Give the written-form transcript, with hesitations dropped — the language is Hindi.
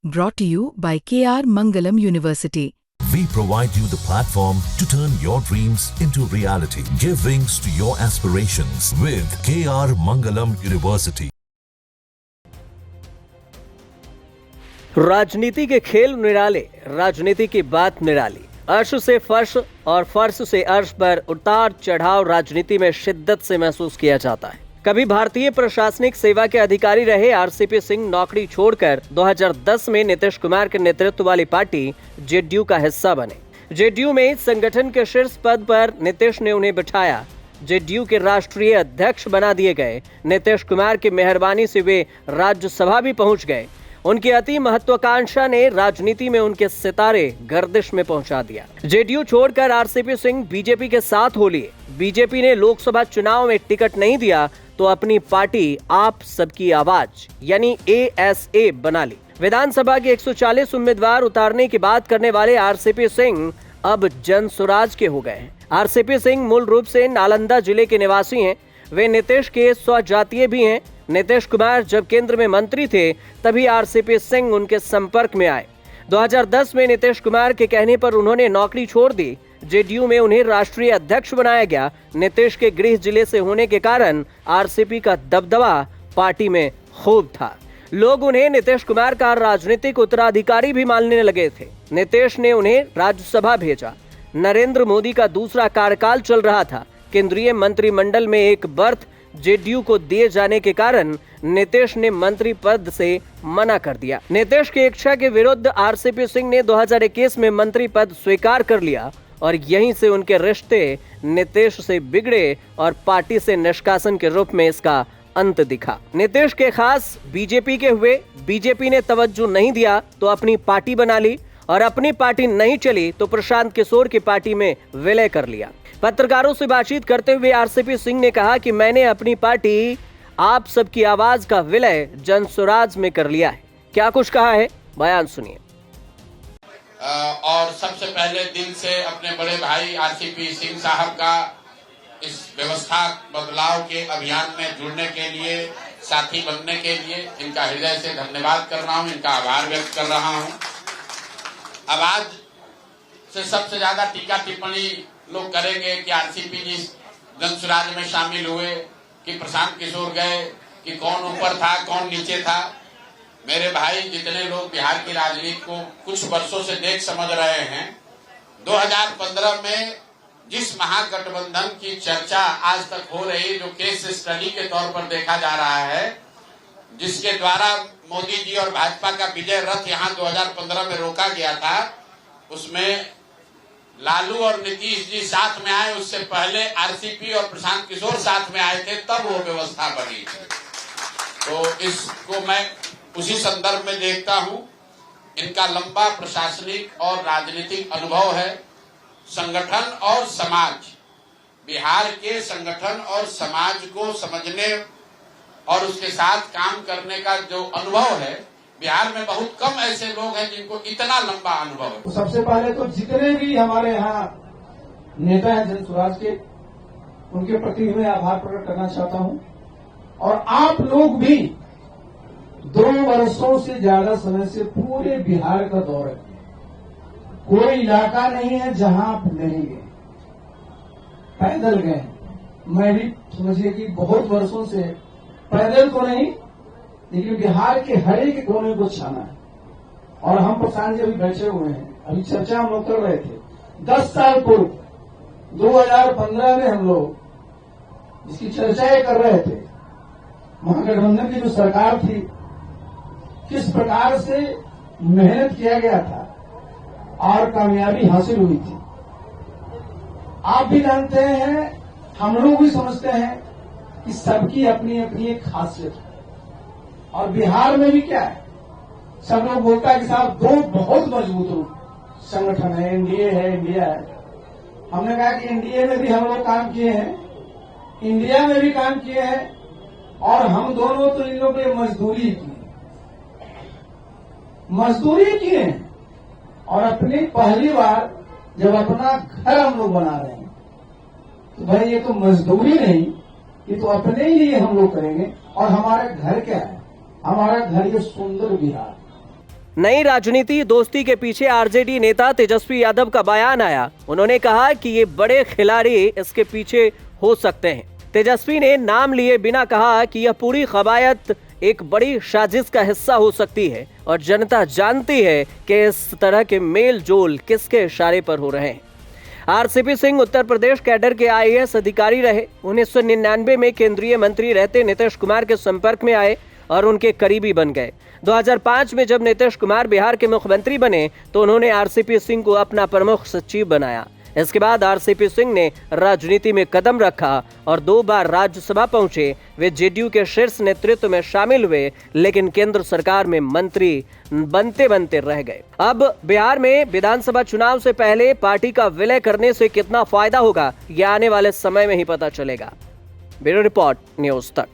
Brought to you by KR Mangalam University. We provide you the platform to turn your dreams into reality. Give wings to your aspirations with KR Mangalam University. राजनीति के खेल निराले, राजनीति की बात निराली। अर्श से फर्श और फर्श से अर्श पर उतार चढ़ाव राजनीति में शिद्दत से महसूस किया जाता है। कभी भारतीय प्रशासनिक सेवा के अधिकारी रहे आरसीपी सिंह नौकरी छोड़कर 2010 में नीतीश कुमार के नेतृत्व वाली पार्टी जेडीयू का हिस्सा बने। जेडीयू में संगठन के शीर्ष पद पर नीतीश ने उन्हें बिठाया। जेडीयू के राष्ट्रीय अध्यक्ष बना दिए गए। नीतीश कुमार की मेहरबानी से वे राज्यसभा भी पहुंच गए। उनकी अति महत्वाकांक्षा ने राजनीति में उनके सितारे गर्दिश में पहुंचा दिया। जेडीयू छोड़कर आरसीपी सिंह बीजेपी के साथ हो लिए। बीजेपी ने लोकसभा चुनाव में टिकट नहीं दिया तो अपनी पार्टी आप सबकी आवाज यानी एएसए बना ली। विधानसभा के 140 उम्मीदवार उतारने की बात करने वाले आरसीपी सिंह अब जनसुराज के हो गए हैं। आरसीपी सिंह मूल रूप से नालंदा जिले के निवासी हैं। वे नीतीश के स्वजातीय भी हैं। नीतीश कुमार जब केंद्र में मंत्री थे तभी आरसीपी सिंह उनके संपर्क में आए। 2010 में नीतीश कुमार के कहने पर उन्होंने नौकरी छोड़ दी। जेडीयू में उन्हें राष्ट्रीय अध्यक्ष बनाया गया। नीतीश के गृह जिले से होने के कारण आरसीपी का दबदबा पार्टी में खूब था। लोग उन्हें नीतीश कुमार का राजनीतिक उत्तराधिकारी भी मानने लगे थे। नीतीश ने उन्हें राज्यसभा भेजा। नरेंद्र मोदी का दूसरा कार्यकाल चल रहा था। केंद्रीय मंत्रिमंडल में एक बर्थ जेडीयू को दिए जाने के कारण नीतीश ने मंत्री पद से मना कर दिया। नीतीश की इच्छा के विरुद्ध आरसीपी सिंह ने 2021 में मंत्री पद स्वीकार कर लिया और यहीं से उनके रिश्ते नीतीश से बिगड़े और पार्टी से निष्कासन के रूप में इसका अंत दिखा। नीतीश के खास बीजेपी के हुए। बीजेपी ने तवज्जो नहीं दिया तो अपनी पार्टी बना ली और अपनी पार्टी नहीं चली तो प्रशांत किशोर की पार्टी में विलय कर लिया। पत्रकारों से बातचीत करते हुए आरसीपी सिंह ने कहा कि मैंने अपनी पार्टी आप सबकी आवाज का विलय जनसुराज में कर लिया है। क्या कुछ कहा है, बयान सुनिए। और सबसे पहले दिल से अपने बड़े भाई आरसीपी सिंह साहब का इस व्यवस्था बदलाव के अभियान में जुड़ने के लिए, साथी बनने के लिए इनका हृदय से धन्यवाद कर रहा हूं, इनका आभार व्यक्त कर रहा हूं। अब आज से सबसे ज्यादा टीका टिप्पणी लोग करेंगे कि आरसीपी जी जनसुराज में शामिल हुए, कि प्रशांत किशोर गए, कि कौन ऊपर था कौन नीचे था। मेरे भाई जितने लोग बिहार की राजनीति को कुछ वर्षों से देख समझ रहे हैं, 2015 में जिस महागठबंधन की चर्चा आज तक हो रही, जो केस स्टडी के तौर पर देखा जा रहा है, जिसके द्वारा मोदी जी और भाजपा का विजय रथ यहाँ 2015 में रोका गया था, उसमें लालू और नीतीश जी साथ में आए। उससे पहले आरसीपी और प्रशांत किशोर साथ में आए थे, तब वो व्यवस्था बनी थी। तो इसको मैं उसी संदर्भ में देखता हूं। इनका लंबा प्रशासनिक और राजनीतिक अनुभव है। संगठन और समाज, बिहार के संगठन और समाज को समझने और उसके साथ काम करने का जो अनुभव है, बिहार में बहुत कम ऐसे लोग हैं जिनको इतना लंबा अनुभव है। तो सबसे पहले तो जितने भी हमारे यहाँ नेता हैं जनसुराज के, उनके प्रति मैं आभार प्रकट करना चाहता हूं। और आप लोग भी 2 वर्षों से ज्यादा समय से पूरे बिहार का दौरा किया। कोई इलाका नहीं है जहां आप नहीं गए, पैदल गए। मैं भी समझिए कि बहुत वर्षों से पैदल तो नहीं, लेकिन बिहार के हर एक कोने को छाना है। और हम प्रशांत जी अभी बैठे हुए हैं, अभी चर्चा हम लोग कर रहे थे। 10 साल पूर्व 2015 में हम लोग इसकी चर्चाएं कर रहे थे। महागठबंधन की जो सरकार थी, किस प्रकार से मेहनत किया गया था और कामयाबी हासिल हुई थी। आप भी जानते हैं, हम लोग भी समझते हैं कि सबकी अपनी अपनी एक खासियत है। और बिहार में भी क्या है, सब लोग बोलता है कि साहब 2 बहुत मजबूत संगठन है, एनडीए है, इंडिया है। हमने कहा कि एनडीए में भी हम लोग काम किए हैं, इंडिया में भी काम किए हैं, और हम दोनों तो इन लोगों ने मजदूरी किए हैं। और अपनी पहली बार जब अपना घर हम लोग बना रहे हैं, तो भाई ये तो मजदूरी नहीं, ये तो अपने ही लिए हम लोग करेंगे। और हमारा घर क्या है, हमारा घर ये सुंदर बिहार। नई राजनीति दोस्ती के पीछे आरजेडी नेता तेजस्वी यादव का बयान आया। उन्होंने कहा कि ये बड़े खिलाड़ी इसके पीछे हो सकते हैं। तेजस्वी ने नाम लिए बिना कहा कि यह पूरी कवायद एक बड़ी साजिश का हिस्सा हो सकती है और जनता जानती है कि इस तरह के मेल जोल किसके इशारे पर हो रहे हैं। आरसीपी सिंह उत्तर प्रदेश कैडर के आईएएस अधिकारी रहे। 1999 में केंद्रीय मंत्री रहते नीतीश कुमार के संपर्क में आए और उनके करीबी बन गए। 2005 में जब नीतीश कुमार बिहार के मुख्यमंत्री बने तो उन्होंने आरसीपी सिंह को अपना प्रमुख सचिव बनाया। इसके बाद आरसीपी सिंह ने राजनीति में कदम रखा और 2 बार राज्यसभा पहुंचे। वे जेडीयू के शीर्ष नेतृत्व में शामिल हुए, लेकिन केंद्र सरकार में मंत्री बनते बनते रह गए। अब बिहार में विधानसभा चुनाव से पहले पार्टी का विलय करने से कितना फायदा होगा, यह आने वाले समय में ही पता चलेगा। ब्यूरो रिपोर्ट, न्यूज़ तक।